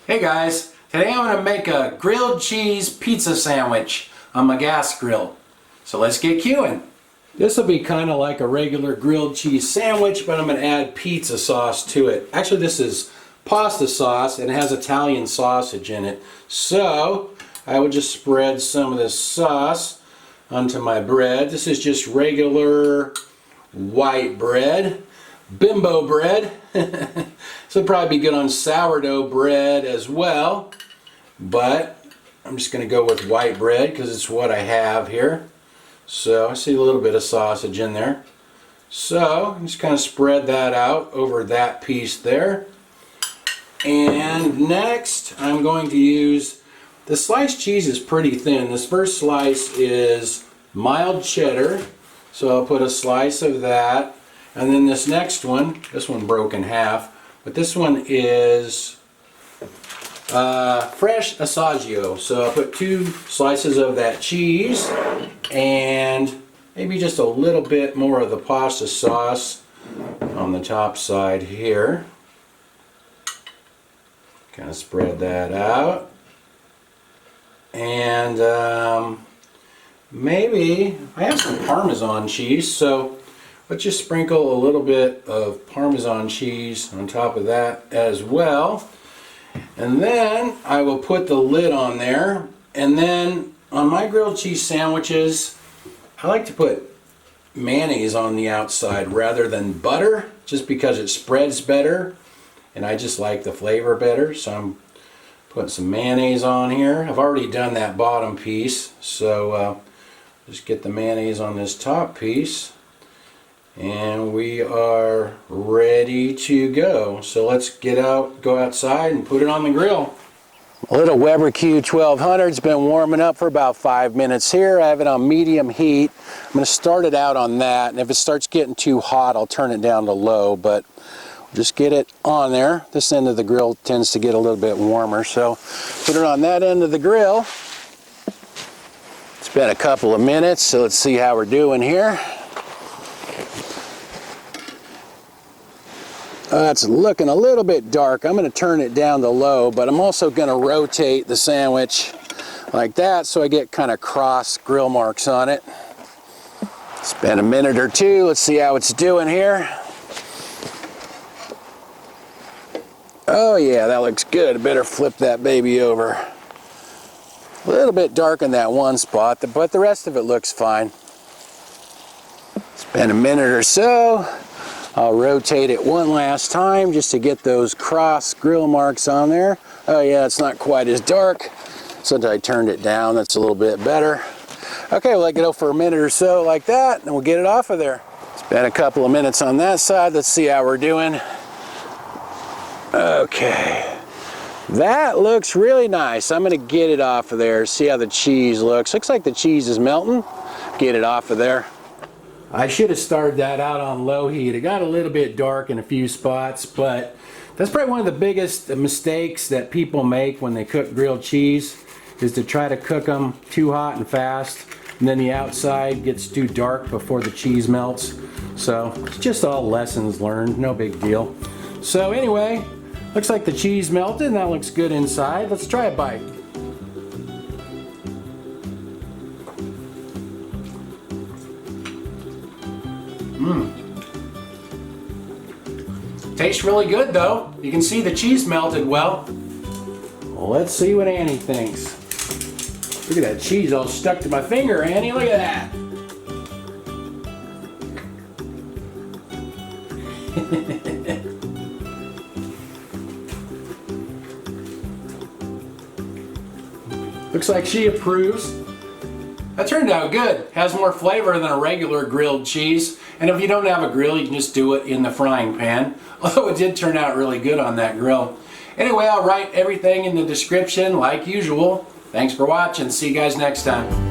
Hey guys, today I'm going to make a grilled cheese pizza sandwich on my gas grill. So let's get queuing. This will be kind of like a regular grilled cheese sandwich, but I'm going to add pizza sauce to it. Actually, this is pasta sauce and it has Italian sausage in it. So I would just spread some of this sauce onto my bread. This is just regular white bread, bimbo bread. This would probably be good on sourdough bread as well, but I'm just going to go with white bread because it's what I have here. So I see a little bit of sausage in there. So I'm just kind of spread that out over that piece there. And next I'm going to use, the sliced cheese is pretty thin. This first slice is mild cheddar, so I'll put a slice of that. And then this next one, this one broke in half, but this one is fresh asiago. So I'll put 2 slices of that cheese and maybe just a little bit more of the pasta sauce on the top side here. Kind of spread that out. And maybe, I have some Parmesan cheese, so let's just sprinkle a little bit of Parmesan cheese on top of that as well. And then I will put the lid on there. And then on my grilled cheese sandwiches, I like to put mayonnaise on the outside rather than butter, just because it spreads better. And I just like the flavor better, so I'm putting some mayonnaise on here. I've already done that bottom piece, so just get the mayonnaise on this top piece. And we are ready to go. So let's go outside and put it on the grill. A little Weber Q1200 has been warming up for about 5 minutes here. I have it on medium heat. I'm going to start it out on that, and if it starts getting too hot, I'll turn it down to low, but just get it on there. This end of the grill tends to get a little bit warmer, so put it on that end of the grill. It's been a couple of minutes, so let's see how we're doing here. It's looking a little bit dark. I'm going to turn it down to low, but I'm also going to rotate the sandwich like that so I get kind of cross grill marks on it. It's been a minute or two. Let's see how it's doing here. Oh yeah, that looks good. I better flip that baby over. A little bit dark in that one spot, but the rest of it looks fine. It's been a minute or so. I'll rotate it one last time just to get those cross grill marks on there. Oh yeah, it's not quite as dark. Since I turned it down, that's a little bit better. Okay, we'll let it go for a minute or so like that, and we'll get it off of there. It's been a couple of minutes on that side. Let's see how we're doing. Okay, that looks really nice. I'm gonna get it off of there, see how the cheese looks. Looks like the cheese is melting. Get it off of there. I should have started that out on low heat. It got a little bit dark in a few spots, but that's probably one of the biggest mistakes that people make when they cook grilled cheese, is to try to cook them too hot and fast, and then the outside gets too dark before the cheese melts. So it's just all lessons learned, no big deal. So anyway, looks like the cheese melted and that looks good inside. Let's try a bite. Tastes really good though. You can see the cheese melted well. Well, let's see what Annie thinks. Look at that cheese all stuck to my finger, Annie. Look at that. Looks like she approves. That turned out good. Has more flavor than a regular grilled cheese. And if you don't have a grill, you can just do it in the frying pan. Although it did turn out really good on that grill. Anyway, I'll write everything in the description like usual. Thanks for watching. See you guys next time.